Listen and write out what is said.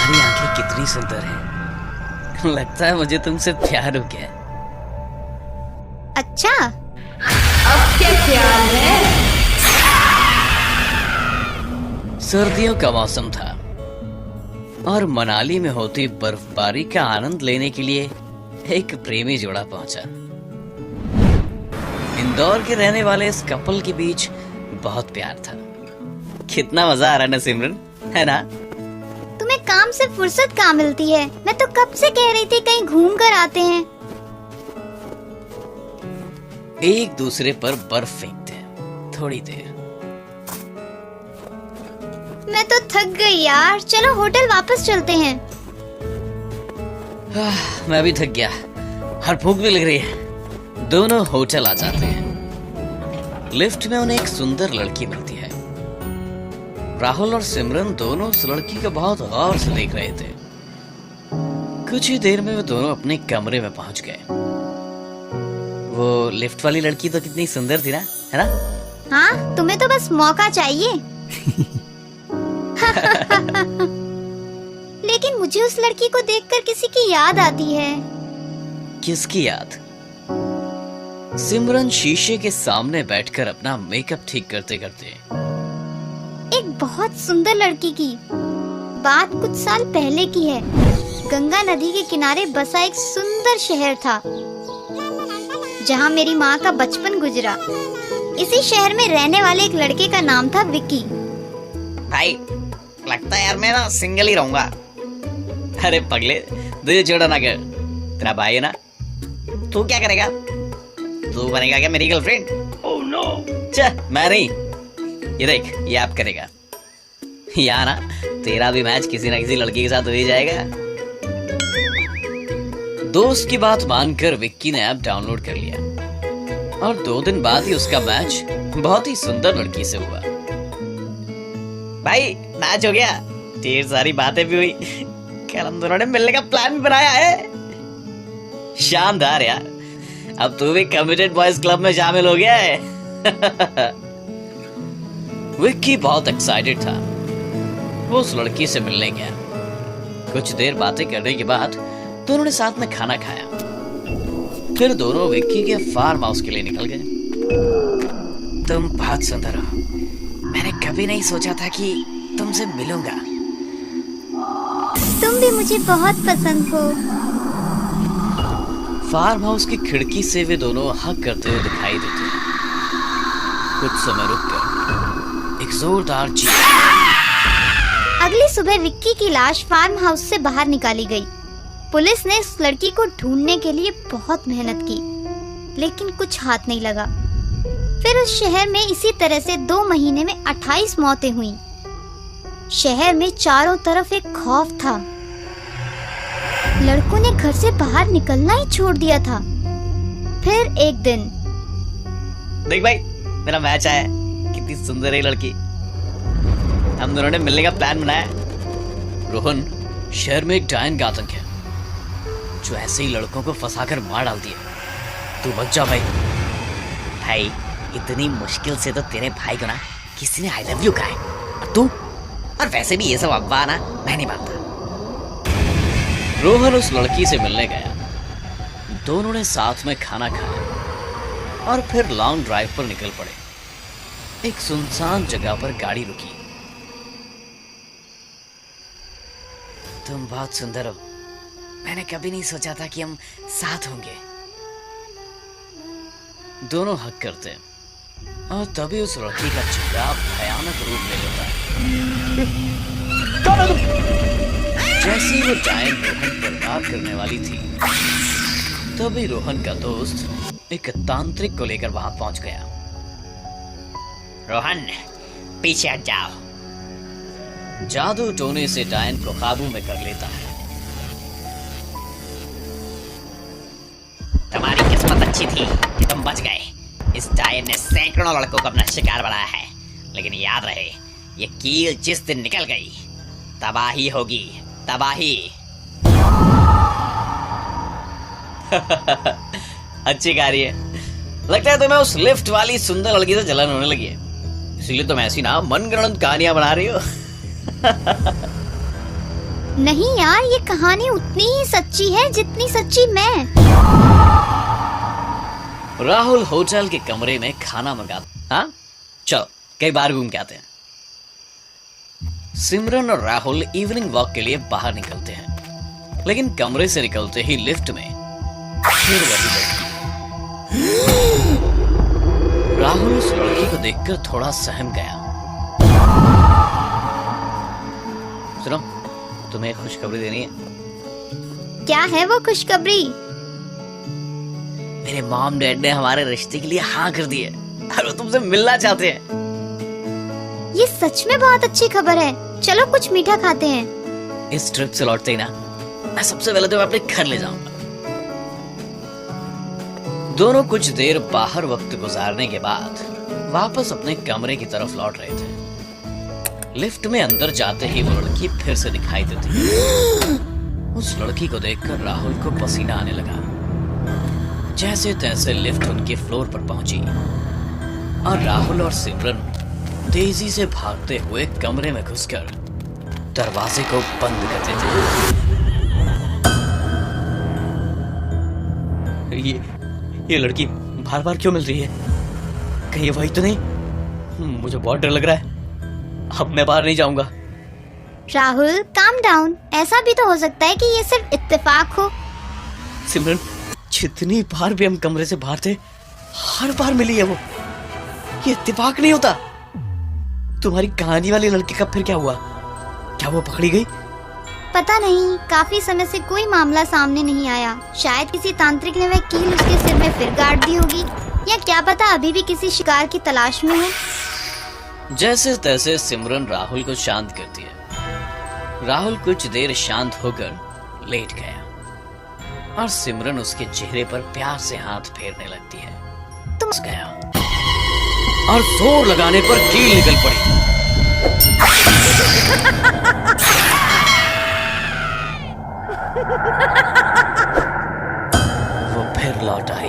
तुम्हारी आंखें कितनी सुंदर हैं। लगता है मुझे तुमसे प्यार हो गया। अच्छा, अब क्या ख्याल है? सर्दियों का मौसम था और मनाली में होती बर्फबारी का आनंद लेने के लिए एक प्रेमी जोड़ा पहुंचा। इंदौर के रहने वाले इस कपल के बीच बहुत प्यार था। कितना मजा आ रहा है ना सिमरन, है ना? तुम्हें काम से फुर्सत कहाँ मिलती है? मैं तो कब से कह रही थी कहीं घूम कर आते हैं। एक दूसरे पर बर्फ फेंकते हैं थोड़ी देर। मैं तो थक गई यार, चलो होटल वापस चलते हैं। मैं भी थक गया और भूख भी लग रही है। दोनों होटल आ जाते हैं। लिफ्ट में उन्हें एक सुंदर लड़की मिलती है। राहुल और सिमरन दोनों उस लड़की को बहुत गौर से देख रहे थे। कुछ ही देर में वे दोनों अपने कमरे में पहुंच गए। वो लिफ्ट वाली लड़की तो कितनी सुंदर थी ना, है ना? हाँ, तुम्हें तो बस मौका चाहिए। लेकिन मुझे उस लड़की को देखकर किसी की याद आती है। किसकी याद? सिमरन शीशे के सामने बैठकर अपना मेकअप ठीक करते करते। एक बहुत सुंदर लड़की की। बात कुछ साल पहले की है। गंगा नदी के किनारे बसा एक सुंदर शहर था, जहाँ मेरी माँ का बचपन गुजरा। इसी शहर में रहने वाले एक लड़के का नाम था विक्की। भाई, लगता है यार मैं ना सिंगल ही रहूंगा। अरे पगले, दिल छोड़ा ना कर। तेरा भाई है ना, तू क्या करेगा? तू बनेगा क्या मेरी गर्लफ्रेंड? ओह नो, मैं नहीं। ये देख, ये आप करेगा। या ना, तेरा भी मैच किसी ना किसी लड़की के साथ हो ही जाएगा। दोस्त की बात मानकर विक्की ने ऐप डाउनलोड कर लिया और 2 दिन बाद ही उसका मैच बहुत ही सुंदर लड़की से हुआ। भाई, मैच हो गया, ढेर सारी बातें भी हुई, कल हम दोनों ने मिलने का प्लान भी बनाया है। शानदार यार, अब तू भी कमिटेड बॉयज क्लब में शामिल हो गया है। विक्की बहुत एक्साइटेड था। वो उस लड़की से मिलने गया। कुछ देर बातें करने के बाद दोनों ने साथ में खाना खाया। फिर दोनों विक्की के फार्म हाउस के लिए निकल गए। तुम बहुत सुंदर हो। मैंने कभी नहीं सोचा था कि तुमसे मिलूंगा। तुम भी मुझे बहुत पसंद हो। फार्म हाउस की खिड़की से वे दोनों हक करते हुए दिखाई देते हैं। कुछ समय रुककर एक जोरदार चीख। अगली सुबह विक्की की लाश फार्म हाउस से बाहर निकाली गई। पुलिस ने इस लड़की को ढूंढने के लिए बहुत मेहनत की, लेकिन कुछ हाथ नहीं लगा। फिर उस शहर में इसी तरह से 2 महीने में 28 मौतें हुई। शहर में चारों तरफ एक खौफ था। लड़कों ने घर से बाहर निकलना ही छोड़ दिया था। फिर एक दिन, देख भाई, मेरा मैच आया। कितनी सुंदर है लड़की। हम दोनों ने मिलने का प्लान बनाया। रोहन, शहर में एक डायन का आतंक है जो ऐसे ही लड़कों को फंसाकर मार डालती है। तू बच जा भाई। भाई, इतनी मुश्किल से तो तेरे भाई को ना किसी ने आई लव यू कहा है, और तू? और वैसे भी ये सब अफवाह ना मैं नहीं मानता। रोहन उस लड़की से मिलने गया। दोनों ने साथ में खाना खाया और फिर लॉन्ग ड्राइव पर निकल पड़े। एक सुनसान जगह पर गाड़ी रुकी। तुम बहुत सुंदर हो। मैंने कभी नहीं सोचा था कि हम साथ होंगे। दोनों हक करते हैं और तभी उस लड़की का चेहरा भयानक रूप ले लेता है। जैसे ही वो डायन रोहन पर वार करने वाली थी, तभी रोहन का दोस्त एक तांत्रिक को लेकर वहां पहुंच गया। रोहन, पीछे हट जाओ। जादू टोने से डायन को काबू में कर लेता है। तुम्हारी किस्मत अच्छी थी कि तुम बच गए। इस डायन ने सैकड़ों लड़कों को अपना शिकार बनाया है, लेकिन याद रहे, ये कील जिस दिन निकल गई, तबाही होगी, तबाही। अच्छी कार्य है। लगता है तुम्हें उस लिफ्ट वाली सुंदर लड़की से जलन होने लगी है, इसीलिए तुम ऐसी ना मनगढ़ंत कहानियां बना रही हो। नहीं यार, ये कहानी उतनी ही सच्ची है जितनी सच्ची मैं। राहुल होटल के कमरे में खाना मंगाता। हाँ चलो कई बार घूम के आते हैं। सिमरन और राहुल इवनिंग वॉक के लिए बाहर निकलते हैं, लेकिन कमरे से निकलते ही लिफ्ट में फिर वही लड़की। राहुल उस लड़की को देखकर थोड़ा सहम गया। सुनो, तुम्हें एक खुशखबरी देनी है। क्या है वो खुशखबरी? मेरे मॉम डैड ने हमारे रिश्ते के लिए हाँ कर दी है और वो तुमसे मिलना चाहते हैं। ये सच में बहुत अच्छी खबर है। चलो कुछ मीठा खाते हैं। इस ट्रिप से लौटते ही ना मैं सबसे पहले तुम्हें अपने घर ले जाऊंगा। दोनों कुछ देर बाहर वक्त गुजारने के बाद वापस अपने कमरे की तरफ लौट रहे थे। लिफ्ट में अंदर जाते ही वो लड़की फिर से दिखाई देती। उस लड़की को देखकर राहुल को पसीना आने लगा। जैसे तैसे लिफ्ट उनके फ्लोर पर पहुंची और राहुल और सिमरन तेजी से भागते हुए कमरे में घुसकर दरवाजे को बंद कर देते। ये लड़की बार बार क्यों मिल रही है? कहीं वही तो नहीं? मुझे बहुत डर लग रहा है। अब मैं बाहर नहीं जाऊंगा। Rahul calm down. ऐसा भी तो हो सकता है कि ये सिर्फ इत्तेफाक हो। सिमरन, जितनी बार भी हम कमरे से बाहर थे हर बार मिली है वो। ये इत्तेफाक नहीं होता। तुम्हारी कहानी वाली लड़की का फिर क्या हुआ? क्या वो पकड़ी गई? पता नहीं, काफी समय से कोई मामला सामने नहीं आया। शायद किसी तांत्रिक ने वह कील उसके सिर में फिर गाड़ दी होगी, या क्या पता अभी भी किसी शिकार की तलाश में हो। जैसे तैसे सिमरन राहुल को शांत करती है। राहुल कुछ देर शांत होकर लेट गया और सिमरन उसके चेहरे पर प्यार से हाथ फेरने लगती है। तुम गया और जोर लगाने पर कील निकल पड़ी। वो फिर लौट आई